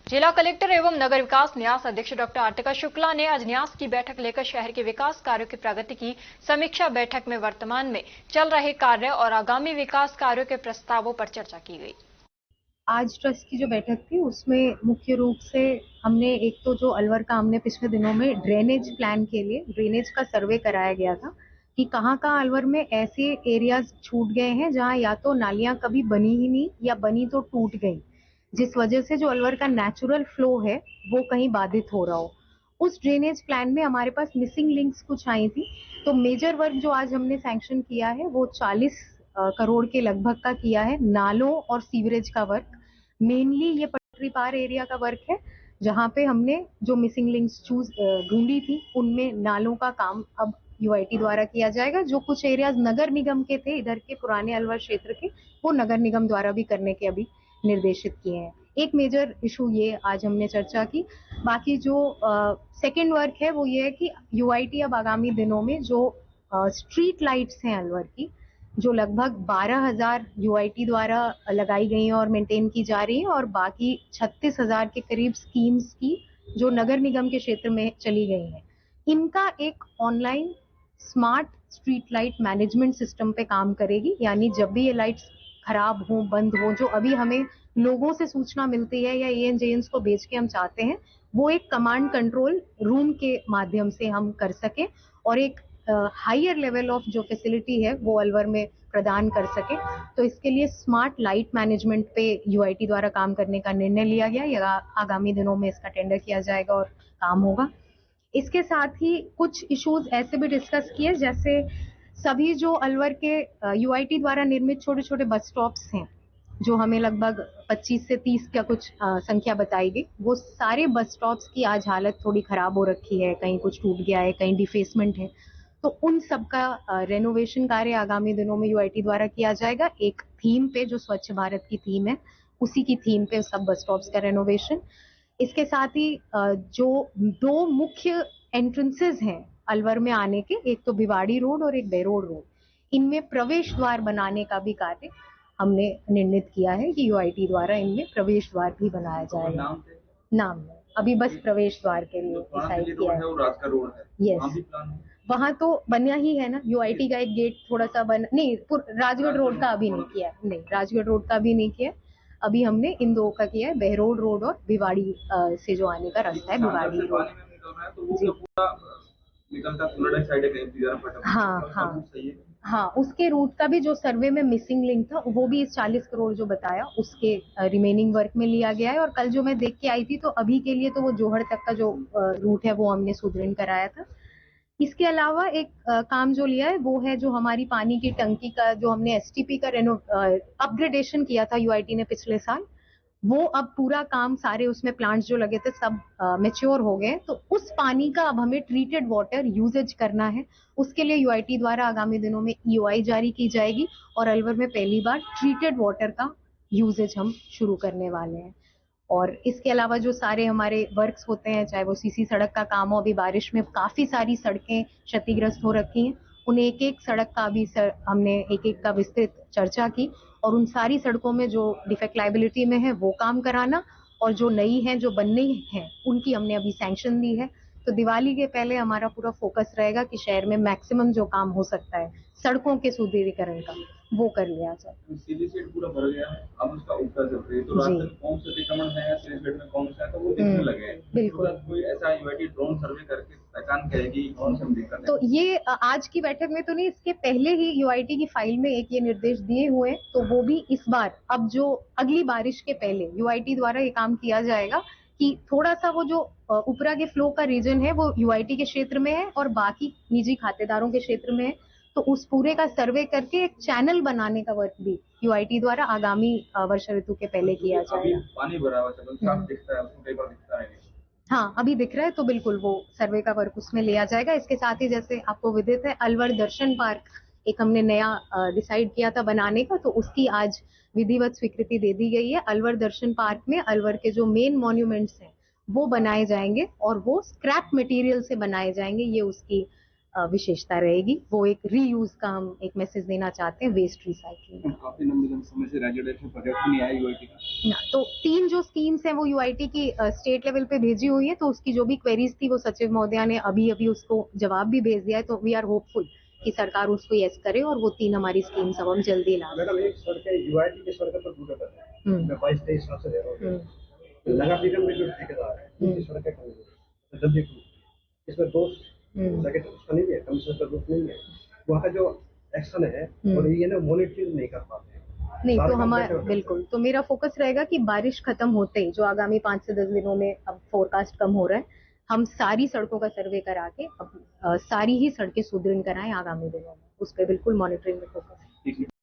जिला कलेक्टर एवं नगर विकास न्यास अध्यक्ष डॉक्टर आर्तिका शुक्ला ने आज न्यास की बैठक लेकर शहर के विकास कार्यों की प्रगति की समीक्षा बैठक में वर्तमान में चल रहे कार्य और आगामी विकास कार्यों के प्रस्तावों पर चर्चा की गई। आज ट्रस्ट की जो बैठक थी उसमें मुख्य रूप से हमने एक तो जो अलवर का हमने पिछले दिनों में ड्रेनेज प्लान के लिए ड्रेनेज का सर्वे कराया गया था कि कहाँ कहाँ अलवर में ऐसे एरियाज छूट गए हैं जहाँ या तो नालियां कभी बनी ही नहीं या बनी तो टूट गई, जिस वजह से जो अलवर का नेचुरल फ्लो है वो कहीं बाधित हो रहा हो। उस ड्रेनेज प्लान में हमारे पास मिसिंग लिंक्स कुछ आई थी, तो मेजर वर्क जो आज हमने सैंक्शन किया है वो 40 करोड़ के लगभग का किया है। नालों और सीवरेज का वर्क, मेनली ये पटरी पार एरिया का वर्क है जहाँ पे हमने जो मिसिंग लिंक्स ढूंढी थी उनमें नालों का काम अब यूआईटी द्वारा किया जाएगा। जो कुछ एरियाज नगर निगम के थे इधर के पुराने अलवर क्षेत्र के, वो नगर निगम द्वारा भी करने के अभी निर्देशित किए हैं। एक मेजर इशू ये आज हमने चर्चा की। बाकी जो सेकेंड वर्क है वो ये है कि यूआईटी अब आगामी दिनों में जो स्ट्रीट लाइट्स हैं अलवर की, जो लगभग 12,000 यूआईटी द्वारा लगाई गई हैं और मेंटेन की जा रही हैं, और बाकी 36,000 के करीब स्कीम्स की जो नगर निगम के क्षेत्र में चली गई हैं, इनका एक online smart street light management system पे काम करेगी। यानी जब भी ये लाइट्स खराब हो, बंद हो, जो अभी हमें लोगों से सूचना मिलती है या एएनजेएन्स को भेज के हम चाहते हैं, वो एक कमांड कंट्रोल रूम के माध्यम से हम कर सके और एक हायर लेवल ऑफ जो फैसिलिटी है वो अलवर में प्रदान कर सके। तो इसके लिए स्मार्ट लाइट मैनेजमेंट पे यूआईटी द्वारा काम करने का निर्णय लिया गया। या आगामी दिनों में इसका टेंडर किया जाएगा और काम होगा। इसके साथ ही कुछ इश्यूज ऐसे भी डिस्कस किए, जैसे सभी जो अलवर के यूआईटी द्वारा निर्मित छोटे छोटे बस स्टॉप्स हैं, जो हमें लगभग 25 से 30 का कुछ संख्या बताई गई, वो सारे बस स्टॉप्स की आज हालत थोड़ी खराब हो रखी है। कहीं कुछ टूट गया है, कहीं डिफेसमेंट है, तो उन सब का रेनोवेशन कार्य आगामी दिनों में यूआईटी द्वारा किया जाएगा। एक थीम पे, जो स्वच्छ भारत की थीम है, उसी की थीम पे सब बस स्टॉप्स का रेनोवेशन। इसके साथ ही जो दो मुख्य एंट्रेंसेस हैं अलवर में आने के, एक तो भिवाड़ी रोड और एक बेरोड रोड, इनमें प्रवेश द्वार बनाने का भी कार्य हमने निर्णित किया है कि यूआईटी द्वारा इनमें प्रवेश द्वार भी बनाया जाएगा। नाम है अभी बस प्रवेश द्वार के लिए डिसाइड किया है। यस, वहां तो बना ही है ना यूआईटी का एक गेट, थोड़ा सा बन नहीं, राजगढ़ रोड का अभी नहीं किया है। नहीं, राजगढ़ रोड का भी नहीं किया है। अभी हमने इन दो का किया है, बहरोड रोड और भिवाड़ी से जो आने का रास्ता है भिवाड़ी रोड। हाँ हाँ हाँ, उसके रूट का भी जो सर्वे में मिसिंग लिंक था वो भी इस 40 करोड़ जो बताया उसके रिमेनिंग वर्क में लिया गया है। और कल जो मैं देख के आई थी, तो अभी के लिए तो वो जोहड़ तक का जो रूट है वो हमने सुदृढ़ कराया था। इसके अलावा एक काम जो लिया है वो है जो हमारी पानी की टंकी का, जो हमने एसटीपी का अपग्रेडेशन किया था यूआईटी ने पिछले साल, वो अब पूरा काम, सारे उसमें प्लांट्स जो लगे थे सब मेच्योर हो गए। तो उस पानी का अब हमें ट्रीटेड वाटर यूजेज करना है। उसके लिए यूआईटी द्वारा आगामी दिनों में ईओआई जारी की जाएगी और अलवर में पहली बार ट्रीटेड वाटर का यूजेज हम शुरू करने वाले हैं। और इसके अलावा जो सारे हमारे वर्क्स होते हैं, चाहे वो सीसी सड़क का काम हो, अभी बारिश में काफी सारी सड़कें क्षतिग्रस्त हो रखी हैं, उन एक एक सड़क का भी हमने एक एक का विस्तृत चर्चा की। और उन सारी सड़कों में जो डिफेक्ट लाइबिलिटी में है वो काम कराना, और जो नई है जो बननी है उनकी हमने अभी सैंक्शन दी है। तो दिवाली के पहले हमारा पूरा फोकस रहेगा कि शहर में मैक्सिमम जो काम हो सकता है सड़कों के सुदृढ़ीकरण का, वो कर लिया जाए। सीधी सीट पूरा भर गया है, अब उसका उत्तर चल रही है, तो रास्ते में कौन से अतिक्रमण है या सीधी सीट में कौन सा है, तो वो दिखने लगे हैं। बिल्कुल, कोई ऐसा यूआईटी ड्रोन सर्वे करके पहचान करेगी कौन सी दिक्कत है। तो ये आज की बैठक में तो नहीं, इसके पहले ही यूआईटी की फाइल में एक ये निर्देश दिए हुए हैं, तो वो भी इस बार, अब जो अगली बारिश के पहले यूआईटी द्वारा ये काम किया जाएगा कि थोड़ा सा वो जो उपरा के फ्लो का रीजन है वो यूआईटी के क्षेत्र में है और बाकी निजी खातेदारों के क्षेत्र में है। तो उस पूरे का सर्वे करके एक चैनल बनाने का वर्क भी यूआईटी द्वारा आगामी वर्षा ऋतु के पहले किया जाएगा। पानी भरा हुआ साफ दिखता है, उसको कई बार दिखता है। हाँ, अभी दिख रहा है, तो बिल्कुल वो सर्वे का वर्क उसमें लिया जाएगा। इसके साथ ही जैसे आपको विदित है, अलवर दर्शन पार्क एक हमने नया डिसाइड किया था बनाने का, तो उसकी आज विधिवत स्वीकृति दे दी गई है। अलवर दर्शन पार्क में अलवर के जो मेन मॉन्यूमेंट्स हैं वो बनाए जाएंगे और वो स्क्रैप मटेरियल से बनाए जाएंगे, ये उसकी विशेषता रहेगी। वो एक रीयूज का हम एक मैसेज देना चाहते हैं, वेस्ट रिसाइकलिंग। काफी लंबे समय से रेजिडेंशियल प्रोजेक्ट भी नहीं आया यूआईटी का। तो 3 जो स्कीम्स हैं वो यूआईटी की स्टेट लेवल पे भेजी हुई है, तो उसकी जो भी क्वेरीज थी वो सचिव महोदया ने अभी उसको जवाब भी भेज दिया है। तो वी आर होपफुल कि सरकार उसको यस करे और वो 3 हमारी स्कीम्स अब हम जल्दी ला। मैडम एक सड़क यूआईटी की सड़क पर टूटा है, मैं 22-23 साल से रह रहा हूँ। नगर निगम में जो ठेकेदार है उनकी सड़कें कमजोर जल्दी टूटती, इसमें दोष सेक्रेटरी उसका नहीं है, कमिश्नर का दोष नहीं है, वहाँ का जो एक्शन है और ये ना मॉनिटरिंग नहीं कर पाते। नहीं तो हमारा बिल्कुल, तो मेरा फोकस रहेगा कि बारिश खत्म होते ही, जो आगामी 5 से 10 दिनों में अब फोरकास्ट कम हो रहा है, हम सारी सड़कों का सर्वे करा के अब सारी ही सड़कें सुदृढ़ कराएं आगामी दिनों में। उस पर बिल्कुल मॉनिटरिंग में फोकस है।